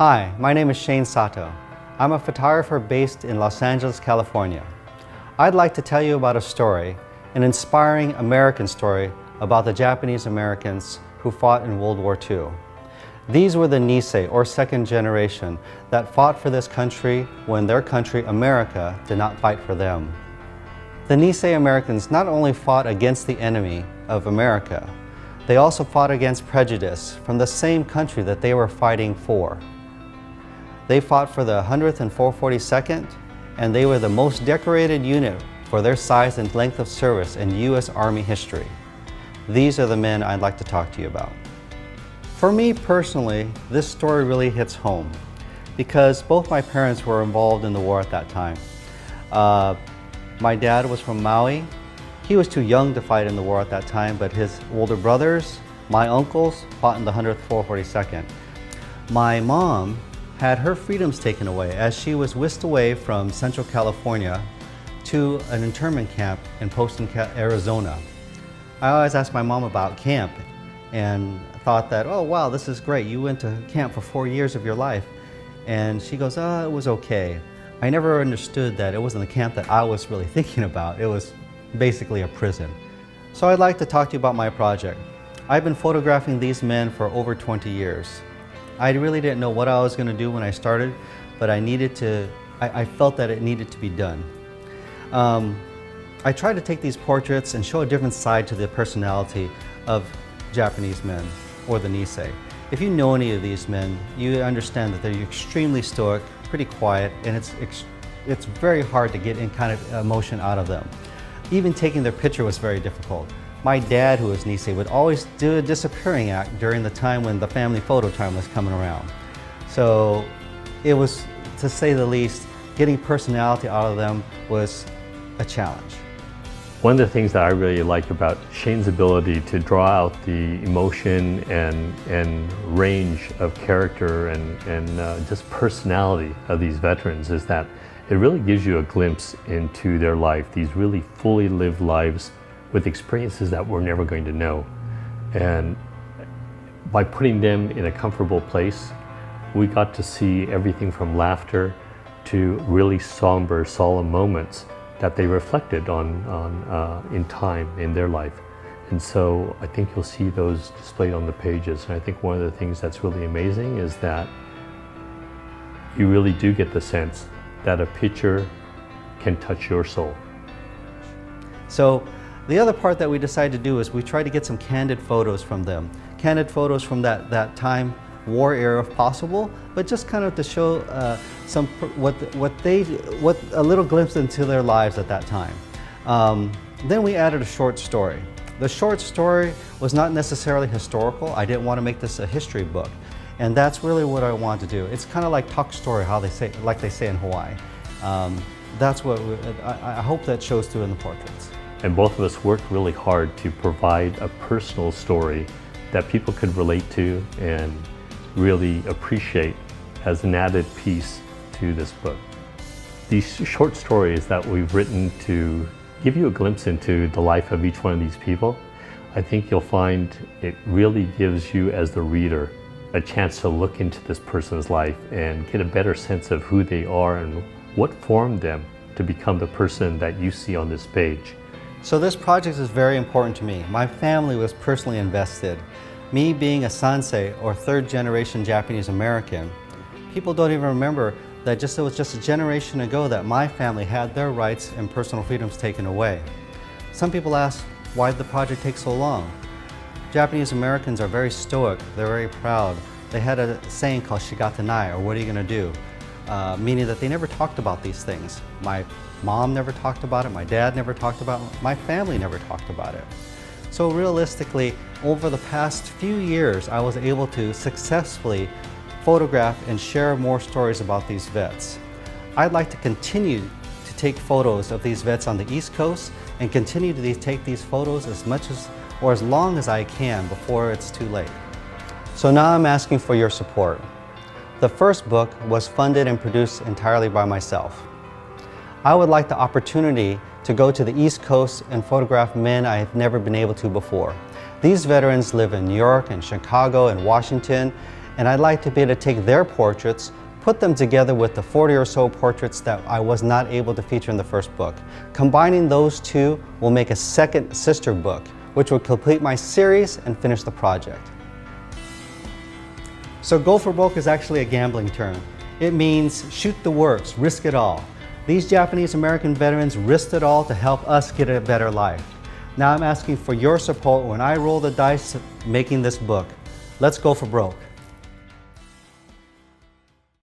Hi, my name is Shane Sato. I'm a photographer based in Los Angeles, California. I'd like to tell you about a story, an inspiring American story about the Japanese Americans who fought in World War II. These were the Nisei, or second generation, that fought for this country when their country, America, did not fight for them. The Nisei Americans not only fought against the enemy of America, they also fought against prejudice from the same country that they were fighting for. They fought for the 100th and 442nd, and they were the most decorated unit for their size and length of service in U.S. Army history. These are the men I'd like to talk to you about. For me personally, this story really hits home because both my parents were involved in the war at that time. My dad was from Maui. He was too young to fight in the war at that time, but his older brothers, my uncles, fought in the 100th 442nd. My mom had her freedoms taken away as she was whisked away from Central California to an internment camp in Poston, Arizona. I always asked my mom about camp and thought that, oh wow, this is great. You went to camp for 4 years of your life. And she goes, oh, it was okay. I never understood that it wasn't the camp that I was really thinking about. It was basically a prison. So I'd like to talk to you about my project. I've been photographing these men for over 20 years. I really didn't know what I was going to do when I started, but I felt that it needed to be done. I tried to take these portraits and show a different side to the personality of Japanese men, or the Nisei. If you know any of these men, you understand that they're extremely stoic, pretty quiet, and it's very hard to get any kind of emotion out of them. Even taking their picture was very difficult. My dad, who was Nisei, would always do a disappearing act during the time when the family photo time was coming around. So it was, to say the least, getting personality out of them was a challenge. One of the things that I really like about Shane's ability to draw out the emotion and range of character and just personality of these veterans is that it really gives you a glimpse into their life, these really fully lived lives with experiences that we're never going to know. And by putting them in a comfortable place, we got to see everything from laughter to really somber, solemn moments that they reflected on in time in their life. And so I think you'll see those displayed on the pages. And I think one of the things that's really amazing is that you really do get the sense that a picture can touch your soul. So the other part that we decided to do is we tried to get some candid photos from them. Candid photos from that time, war era if possible, but just kind of to show a little glimpse into their lives at that time. Then we added a short story. The short story was not necessarily historical. I didn't want to make this a history book. And that's really what I wanted to do. It's kind of like talk story, how they say, like they say in Hawaii. That's what I hope that shows through in the portraits. And both of us worked really hard to provide a personal story that people could relate to and really appreciate as an added piece to this book. These short stories that we've written to give you a glimpse into the life of each one of these people, I think you'll find it really gives you as the reader a chance to look into this person's life and get a better sense of who they are and what formed them to become the person that you see on this page. So this project is very important to me. My family was personally invested. Me being a Sansei, or third generation Japanese American, people don't even remember that it was just a generation ago that my family had their rights and personal freedoms taken away. Some people ask, why did the project take so long? Japanese Americans are very stoic, they're very proud. They had a saying called shigatanai, or what are you going to do? Meaning that they never talked about these things. My mom never talked about it, my dad never talked about it, my family never talked about it. So realistically, over the past few years, I was able to successfully photograph and share more stories about these vets. I'd like to continue to take photos of these vets on the East Coast and continue to take these photos as long as I can before it's too late. So now I'm asking for your support. The first book was funded and produced entirely by myself. I would like the opportunity to go to the East Coast and photograph men I have never been able to before. These veterans live in New York and Chicago and Washington, and I'd like to be able to take their portraits, put them together with the 40 or so portraits that I was not able to feature in the first book. Combining those two will make a second sister book, which will complete my series and finish the project. So go for broke is actually a gambling term. It means shoot the works, risk it all. These Japanese American veterans risked it all to help us get a better life. Now I'm asking for your support when I roll the dice making this book. Let's go for broke.